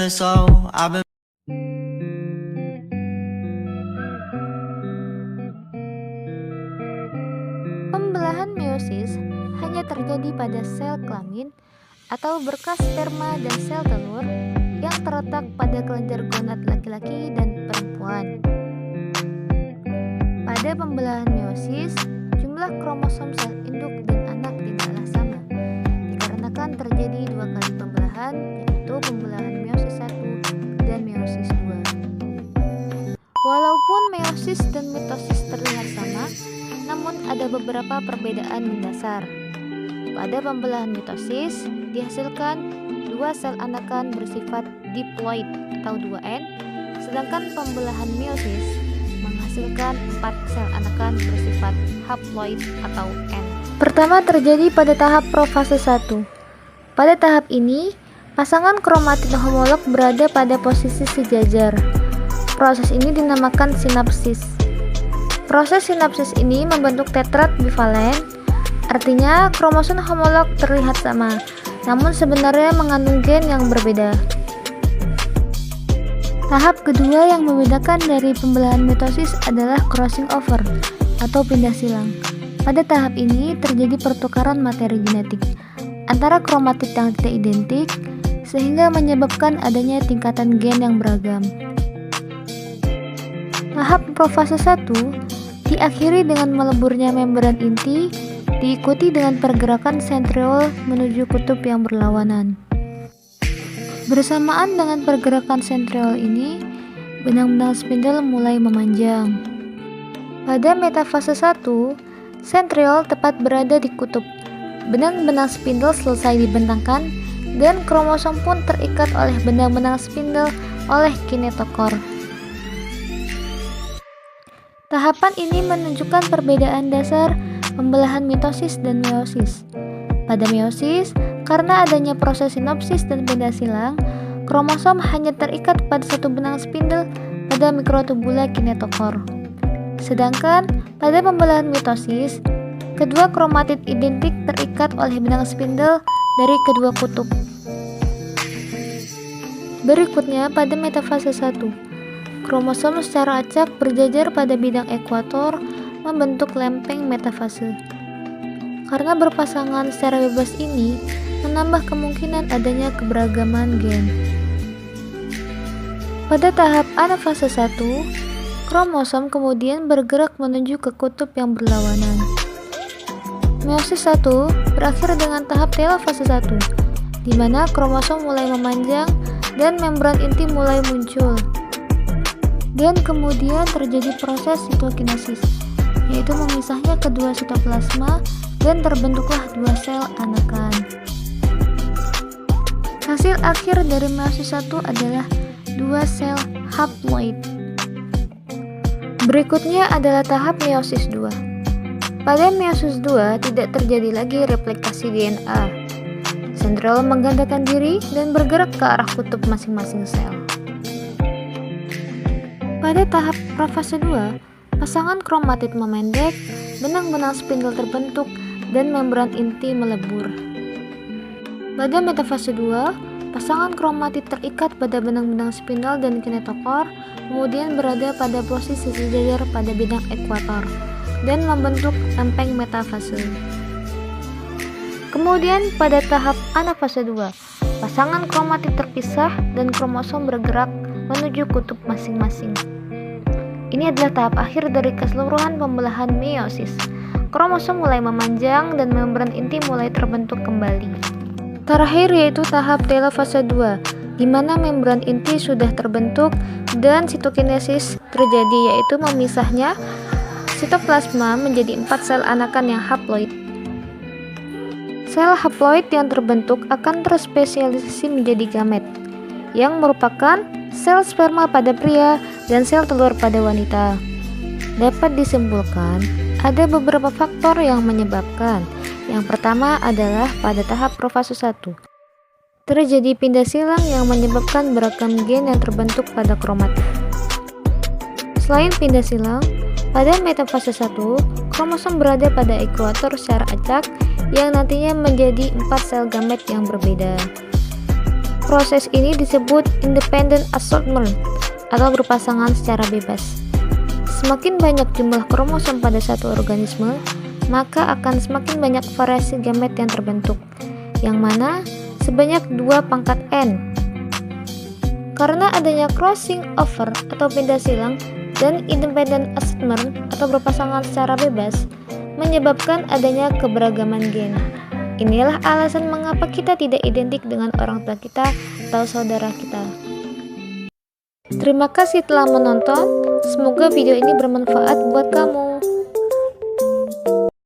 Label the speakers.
Speaker 1: feeling so. I've been
Speaker 2: Pembelahan meiosis hanya terjadi pada sel kelamin atau berkas sperma dan sel telur yang terletak pada kelenjar gonad laki-laki dan perempuan. Pada pembelahan meiosis, jumlah kromosom sel induk dan anak tidaklah sama, dikarenakan terjadi dua kali pembelahan, yaitu pembelahan meiosis 1 dan meiosis 2. Walaupun meiosis dan mitosis terlihat sama, namun ada beberapa perbedaan mendasar. Pada pembelahan mitosis, dihasilkan dua sel anakan bersifat diploid atau 2N, sedangkan pembelahan meiosis menghasilkan 4 sel anakan bersifat haploid atau N. Pertama terjadi pada tahap profase 1. Pada tahap ini, pasangan kromatid homolog berada pada posisi sejajar. Proses ini dinamakan sinapsis. Proses sinapsis ini membentuk tetrad bivalen, artinya kromosom homolog terlihat sama, namun sebenarnya mengandung gen yang berbeda. Tahap kedua yang membedakan dari pembelahan mitosis adalah crossing over atau pindah silang. Pada tahap ini terjadi pertukaran materi genetik antara kromatid yang tidak identik, sehingga menyebabkan adanya tingkatan gen yang beragam. Tahap profase 1 diakhiri dengan meleburnya membran inti, diikuti dengan pergerakan sentriol menuju kutub yang berlawanan. Bersamaan dengan pergerakan sentriol ini, benang-benang spindle mulai memanjang. Pada metafase 1, sentriol tepat berada di kutub. Benang-benang spindle selesai dibentangkan dan kromosom pun terikat oleh benang-benang spindle oleh kinetokor. Tahapan ini menunjukkan perbedaan dasar pembelahan mitosis dan meiosis. Pada meiosis, karena adanya proses sinopsis dan pindah silang, kromosom hanya terikat pada satu benang spindle pada mikrotubula kinetokor. Sedangkan pada pembelahan mitosis, kedua kromatid identik terikat oleh benang spindle dari kedua kutub. Berikutnya pada metafase 1. Kromosom secara acak berjajar pada bidang ekuator membentuk lempeng metafase. Karena berpasangan secara bebas ini menambah kemungkinan adanya keberagaman gen. Pada tahap anafase 1, kromosom kemudian bergerak menuju ke kutub yang berlawanan. Meiosis 1 berakhir dengan tahap telofase 1, di mana kromosom mulai memanjang dan membran inti mulai muncul. Dan kemudian terjadi proses sitokinesis, yaitu memisahnya kedua sitoplasma dan terbentuklah dua sel anakan. Hasil akhir dari meiosis 1 adalah dua sel haploid. Berikutnya adalah tahap meiosis 2. Pada meiosis 2 tidak terjadi lagi replikasi DNA. Sentriol menggandakan diri dan bergerak ke arah kutub masing-masing sel. Pada tahap profase 2, pasangan kromatid memendek, benang-benang spindle terbentuk, dan membran inti melebur. Pada metafase 2, pasangan kromatid terikat pada benang-benang spindle dan kinetokor, kemudian berada pada posisi sejajar pada bidang ekuator, dan membentuk lempeng metafase. Kemudian pada tahap anafase 2, pasangan kromatid terpisah dan kromosom bergerak menuju kutub masing-masing. Ini adalah tahap akhir dari keseluruhan pembelahan meiosis. Kromosom mulai memanjang dan membran inti mulai terbentuk kembali. Terakhir yaitu tahap telofase 2, di mana membran inti sudah terbentuk dan sitokinesis terjadi, yaitu memisahnya sitoplasma menjadi 4 sel anakan yang haploid. Sel haploid yang terbentuk akan terspesialisasi menjadi gamet, yang merupakan sel sperma pada pria dan sel telur pada wanita. Dapat disimpulkan, ada beberapa faktor yang menyebabkan. Yang pertama adalah pada tahap profase 1. Terjadi pindah silang yang menyebabkan beragam gen yang terbentuk pada kromatid. Selain pindah silang, pada metafase 1, kromosom berada pada ekuator secara acak yang nantinya menjadi 4 sel gamet yang berbeda. Proses ini disebut independent assortment atau berpasangan secara bebas. Semakin banyak jumlah kromosom pada satu organisme, maka akan semakin banyak variasi gamet yang terbentuk, yang mana sebanyak 2/n. Karena adanya crossing over atau pindah silang dan independent assortment atau berpasangan secara bebas, menyebabkan adanya keberagaman gen. Inilah alasan mengapa kita tidak identik dengan orang tua kita atau saudara kita. Terima kasih telah menonton. Semoga video ini bermanfaat buat kamu.